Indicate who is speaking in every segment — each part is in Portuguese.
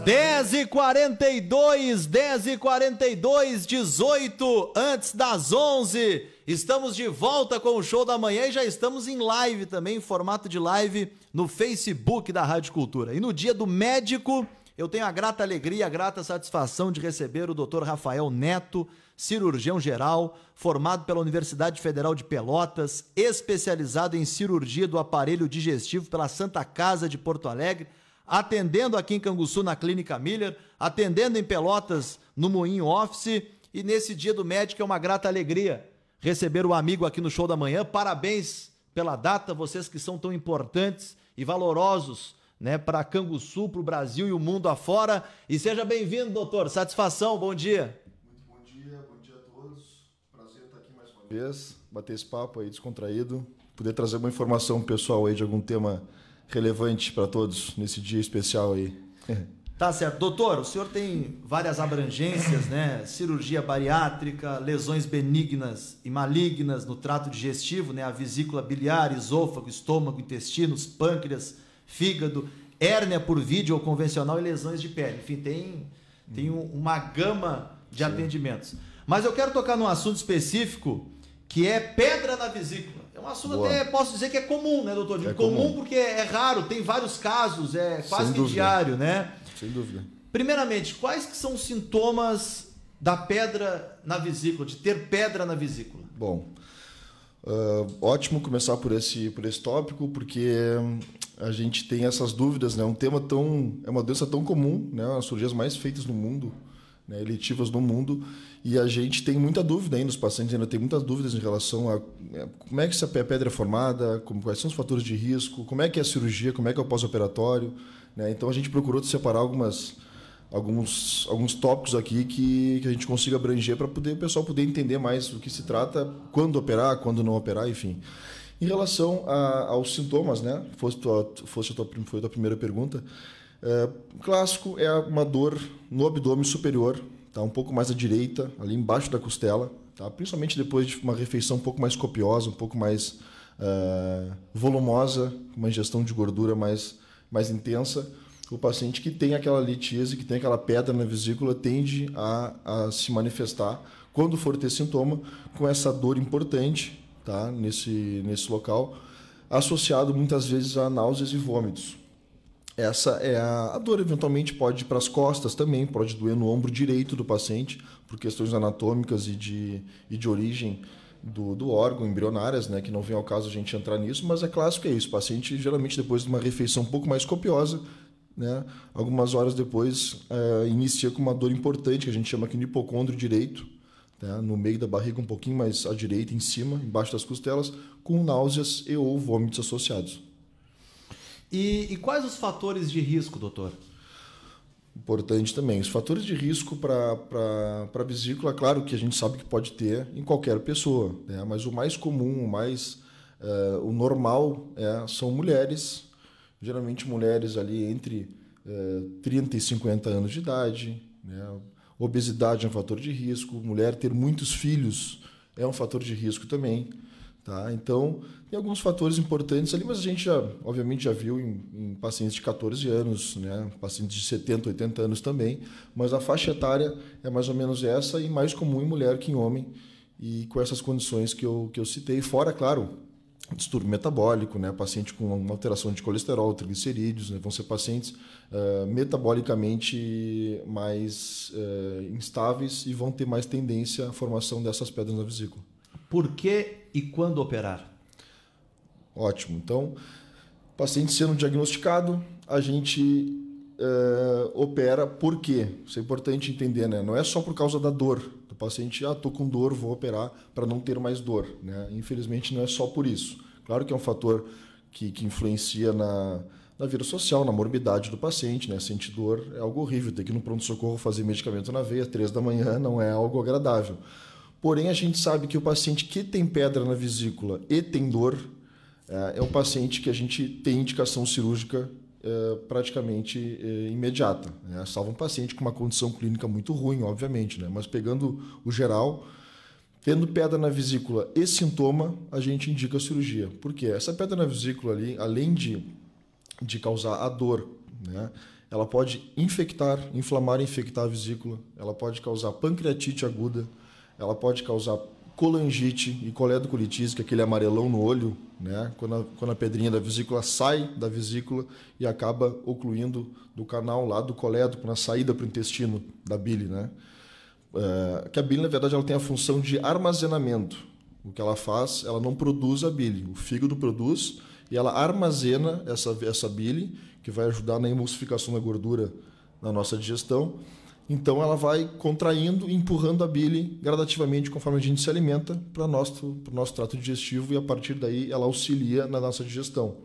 Speaker 1: 10h42, 18 antes das 11. Estamos de volta com o Show da Manhã e já estamos em live também, em formato de live no Facebook da Rádio Cultura. E no dia do médico, eu tenho a grata alegria, a grata satisfação de receber o Dr. Rafael Neto, cirurgião geral, formado pela Universidade Federal de Pelotas, especializado em cirurgia do aparelho digestivo pela Santa Casa de Porto Alegre, atendendo aqui em Canguçu na Clínica Miller, atendendo em Pelotas no Moinho Office, e nesse dia do médico é uma grata alegria receber o amigo aqui no Show da Manhã. Parabéns pela data, vocês que são tão importantes e valorosos, né, para Canguçu, para o Brasil e o mundo afora. E seja bem-vindo, doutor. Satisfação, bom dia.
Speaker 2: Muito bom dia a todos. Prazer estar aqui mais uma vez, bater esse papo aí descontraído, poder trazer uma informação pessoal aí de algum tema relevante para todos nesse dia especial aí.
Speaker 1: Tá certo. Doutor, o senhor tem várias abrangências, né? Cirurgia bariátrica, lesões benignas e malignas no trato digestivo, né? A vesícula biliar, esôfago, estômago, intestinos, pâncreas, fígado, hérnia por vídeo ou convencional e lesões de pele. Enfim, tem uma gama de atendimentos. Mas eu quero tocar num assunto específico que é pedra na vesícula. É um assunto até, posso dizer que é comum, né, doutor? Comum porque é raro, tem vários casos, é quase que diário, né?
Speaker 2: Sem dúvida.
Speaker 1: Primeiramente, quais que são os sintomas da pedra na vesícula, de ter pedra na vesícula?
Speaker 2: Bom, ótimo começar por esse tópico, porque a gente tem essas dúvidas, né? É uma doença tão comum, né? As cirurgias mais feitas no mundo, né? Eletivas no mundo, e a gente tem muita dúvida ainda, os pacientes ainda têm muitas dúvidas em relação a como é que essa pedra é formada, quais são os fatores de risco, como é que é a cirurgia, como é que é o pós-operatório, né? Então a gente procurou separar alguns tópicos aqui que a gente consiga abranger para o pessoal poder entender mais o que se trata, quando operar, quando não operar, enfim. Em relação aos sintomas, né? Foi a tua primeira pergunta. Clássico é uma dor no abdômen superior, tá? Um pouco mais à direita, ali embaixo da costela, tá? Principalmente depois de uma refeição um pouco mais copiosa, um pouco mais volumosa, uma ingestão de gordura mais intensa. O paciente que tem aquela litíase, que tem aquela pedra na vesícula, tende a se manifestar, quando for ter sintoma, com essa dor importante, tá? nesse local, associado muitas vezes a náuseas e vômitos. Essa é a dor, eventualmente pode ir para as costas também, pode doer no ombro direito do paciente, por questões anatômicas e de origem do órgão, embrionárias, né, que não vem ao caso a gente entrar nisso, mas é clássico, é isso. O paciente, geralmente, depois de uma refeição um pouco mais copiosa, né, algumas horas depois, inicia com uma dor importante, que a gente chama aqui de hipocôndrio direito, né, no meio da barriga, um pouquinho mais à direita, em cima, embaixo das costelas, com náuseas e ou vômitos associados.
Speaker 1: E quais os fatores de risco, doutor?
Speaker 2: Importante também. Os fatores de risco para a vesícula, claro que a gente sabe que pode ter em qualquer pessoa, né? Mas o mais comum, o normal são mulheres, geralmente mulheres ali entre 30 e 50 anos de idade, né? Obesidade é um fator de risco, mulher ter muitos filhos é um fator de risco também. Tá? Então, tem alguns fatores importantes ali, mas a gente obviamente já viu em pacientes de 14 anos, né? Pacientes de 70, 80 anos também, mas a faixa etária é mais ou menos essa e mais comum em mulher que em homem, e com essas condições que eu citei, fora, claro, distúrbio metabólico, né? Paciente com uma alteração de colesterol, triglicerídeos, né? Vão ser pacientes metabolicamente mais instáveis e vão ter mais tendência à formação dessas pedras na vesícula.
Speaker 1: Por que e quando operar?
Speaker 2: Ótimo. Então, paciente sendo diagnosticado, a gente opera. Por quê? Isso é importante entender, né? Não é só por causa da dor. O paciente, estou com dor, vou operar para não ter mais dor, né? Infelizmente, não é só por isso. Claro que é um fator que influencia na vida social, na morbidade do paciente, né? Sentir dor é algo horrível. Ter que ir no pronto-socorro fazer medicamento na veia às 3 da manhã não é algo agradável. Porém, a gente sabe que o paciente que tem pedra na vesícula e tem dor é um paciente que a gente tem indicação cirúrgica praticamente imediata, né? Salvo um paciente com uma condição clínica muito ruim, obviamente, né? Mas pegando o geral, tendo pedra na vesícula e sintoma, a gente indica a cirurgia. Por quê? Essa pedra na vesícula ali, além de causar a dor né? Ela pode inflamar e infectar a vesícula, ela pode causar pancreatite aguda, ela pode causar colangite e coledocolitis, que é aquele amarelão no olho, né? Quando a pedrinha da vesícula sai da vesícula e acaba ocluindo do canal lá do colédoco na saída para o intestino da bile, né? Que a bile, na verdade, ela tem a função de armazenamento. O que ela faz, ela não produz a bile, o fígado produz e ela armazena essa bile, que vai ajudar na emulsificação da gordura na nossa digestão. Então ela vai contraindo e empurrando a bile gradativamente conforme a gente se alimenta para o nosso trato digestivo, e a partir daí ela auxilia na nossa digestão.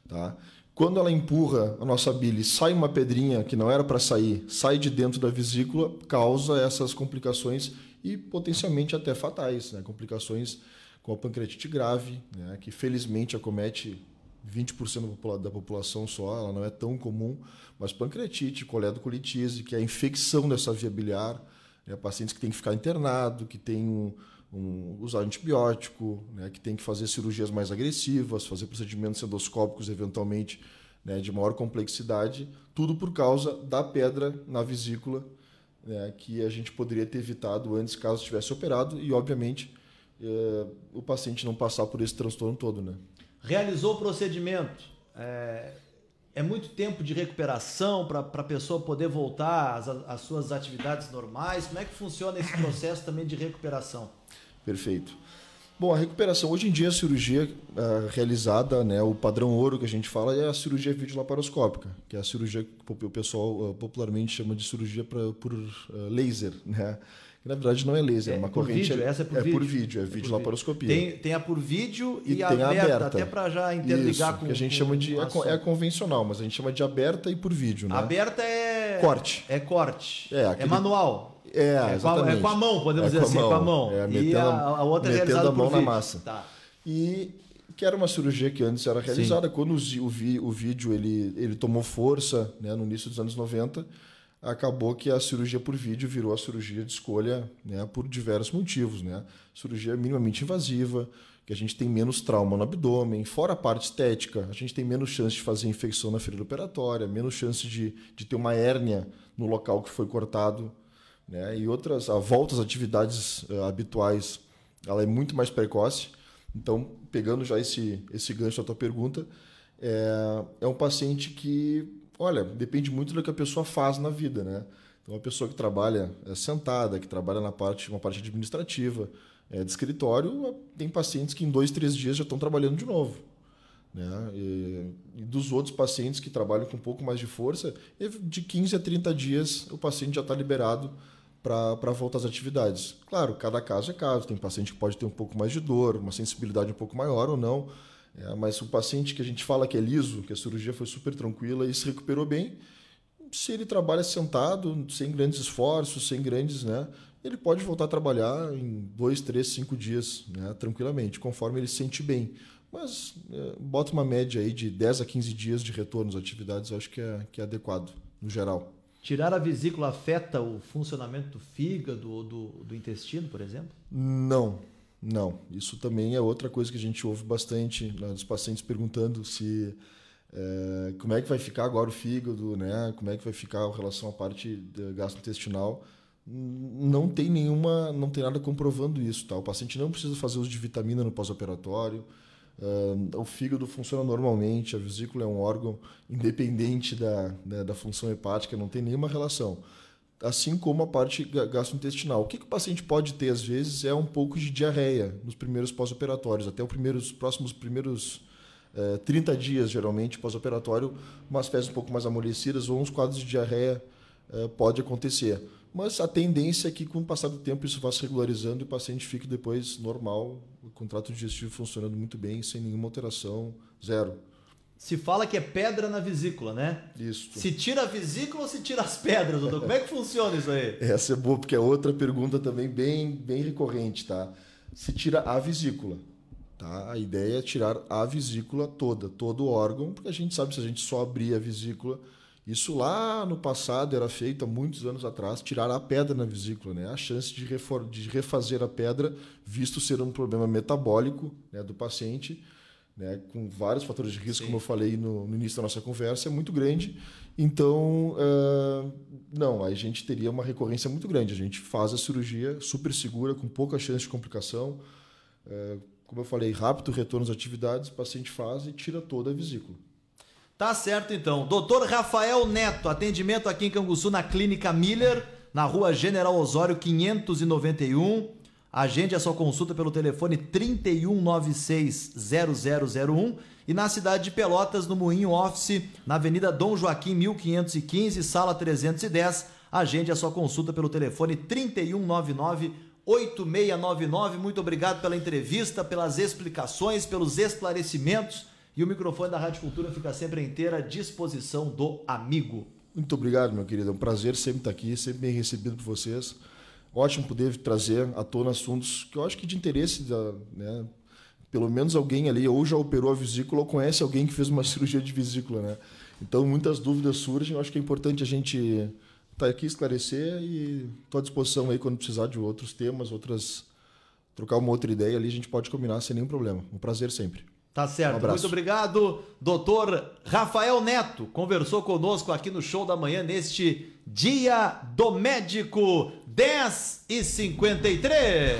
Speaker 2: Tá? Quando ela empurra a nossa bile, sai uma pedrinha que não era para sair, sai de dentro da vesícula, causa essas complicações e potencialmente até fatais, né? Complicações com a pancreatite grave, né? Que felizmente acomete 20% da população só, ela não é tão comum, mas pancreatite, coledocolitis, que é a infecção dessa via biliar, né? Pacientes que têm que ficar internado, que têm usar antibiótico, né? Que tem que fazer cirurgias mais agressivas, fazer procedimentos endoscópicos eventualmente, né? De maior complexidade, tudo por causa da pedra na vesícula, né? Que a gente poderia ter evitado antes caso tivesse operado e, obviamente, o paciente não passar por esse transtorno todo, né?
Speaker 1: Realizou o procedimento, é muito tempo de recuperação para a pessoa poder voltar às suas atividades normais? Como é que funciona esse processo também de recuperação? Perfeito.
Speaker 2: Bom, a recuperação, hoje em dia a cirurgia realizada, né, o padrão ouro que a gente fala é a cirurgia videolaparoscópica, que é a cirurgia que o pessoal popularmente chama de cirurgia por laser, né? Na verdade não é laser, é uma corrente.
Speaker 1: Vídeo, essa é por vídeo.
Speaker 2: Por vídeo, é videolaparoscopia.
Speaker 1: Tem a por vídeo e
Speaker 2: tem a aberta.
Speaker 1: Até para já interligar
Speaker 2: isso,
Speaker 1: com
Speaker 2: que a gente chama de é convencional, mas a gente chama de aberta e por vídeo, né?
Speaker 1: Aberta é
Speaker 2: corte.
Speaker 1: É corte.
Speaker 2: É
Speaker 1: manual.
Speaker 2: Exatamente.
Speaker 1: É com a mão, podemos dizer assim, com a mão.
Speaker 2: E a outra é realizada por vídeo. Metendo a mão na massa.
Speaker 1: Tá.
Speaker 2: E que era uma cirurgia que antes era realizada. Sim. Quando o vídeo ele tomou força, né, no início dos anos 90, acabou que a cirurgia por vídeo virou a cirurgia de escolha, né, por diversos motivos, né? Cirurgia minimamente invasiva, que a gente tem menos trauma no abdômen, fora a parte estética, a gente tem menos chance de fazer infecção na ferida operatória, menos chance de ter uma hérnia no local que foi cortado, né? E a volta às atividades habituais, ela é muito mais precoce. Então, pegando já esse gancho da tua pergunta, é um paciente que, olha, depende muito do que a pessoa faz na vida, né? Então, uma pessoa que trabalha sentada, que trabalha uma parte administrativa, de escritório, tem pacientes que em 2, 3 dias já estão trabalhando de novo, né? E dos outros pacientes que trabalham com um pouco mais de força, de 15 a 30 dias o paciente já está liberado para voltar às atividades. Claro, cada caso é caso. Tem paciente que pode ter um pouco mais de dor, uma sensibilidade um pouco maior ou não. Mas o paciente que a gente fala que é liso, que a cirurgia foi super tranquila e se recuperou bem, se ele trabalha sentado, sem grandes esforços, sem grandes, né, ele pode voltar a trabalhar em 2, 3, 5 dias, né, tranquilamente, conforme ele se sente bem. Mas bota uma média aí de 10 a 15 dias de retorno às atividades, eu acho que é adequado, no geral.
Speaker 1: Tirar a vesícula afeta o funcionamento do fígado ou do intestino, por exemplo?
Speaker 2: Não. Isso também é outra coisa que a gente ouve bastante, né, dos pacientes perguntando como é que vai ficar agora o fígado, né? Como é que vai ficar em relação à parte gastrointestinal. Não tem nada comprovando isso, tá? O paciente não precisa fazer uso de vitamina no pós-operatório. O fígado funciona normalmente, a vesícula é um órgão independente da função hepática, não tem nenhuma relação. Assim como a parte gastrointestinal. O que o paciente pode ter, às vezes, é um pouco de diarreia nos primeiros pós-operatórios, até os próximos 30 dias, geralmente, pós-operatório, umas fezes um pouco mais amolecidas ou uns quadros de diarreia pode acontecer. Mas a tendência é que, com o passar do tempo, isso vá se regularizando e o paciente fique depois normal, com o trato digestivo funcionando muito bem, sem nenhuma alteração, zero.
Speaker 1: Se fala que é pedra na vesícula, né?
Speaker 2: Isso.
Speaker 1: Se tira a vesícula ou se tira as pedras, doutor? Como é que funciona isso aí?
Speaker 2: Essa é boa, porque é outra pergunta também bem recorrente, tá? Se tira a vesícula, tá? A ideia é tirar a vesícula toda, todo o órgão, porque a gente sabe, se a gente só abrir a vesícula, isso lá no passado era feito há muitos anos atrás, tirar a pedra na vesícula, né? A chance de refazer a pedra, visto ser um problema metabólico, né, do paciente, né, com vários fatores de risco,
Speaker 1: Sim.
Speaker 2: como eu falei no início da nossa conversa, é muito grande. Então, não, a gente teria uma recorrência muito grande. A gente faz a cirurgia super segura, com pouca chance de complicação. Como eu falei, rápido retorno às atividades, o paciente faz e tira toda a vesícula.
Speaker 1: Tá certo, então. Dr. Rafael Neto, atendimento aqui em Canguçu, na Clínica Miller, na Rua General Osório 591. Agende a sua consulta pelo telefone 3196-0001 e na cidade de Pelotas, no Moinho Office, na Avenida Dom Joaquim 1515, sala 310. Agende a sua consulta pelo telefone 3199-8699. Muito obrigado pela entrevista, pelas explicações, pelos esclarecimentos. E o microfone da Rádio Cultura fica sempre à inteira disposição do amigo.
Speaker 2: Muito obrigado, meu querido. É um prazer sempre estar aqui, sempre bem recebido por vocês. Ótimo poder trazer à tona assuntos que eu acho que de interesse, né? Pelo menos alguém ali ou já operou a vesícula ou conhece alguém que fez uma cirurgia de vesícula, né? Então muitas dúvidas surgem. Eu acho que é importante a gente estar aqui, esclarecer, e estou à disposição aí quando precisar de outros temas, trocar uma outra ideia ali, a gente pode combinar sem nenhum problema. Um prazer sempre.
Speaker 1: Tá certo.
Speaker 2: Um abraço.
Speaker 1: Muito obrigado, doutor Rafael Neto. Conversou conosco aqui no Show da Manhã neste Dia do Médico, 10h53.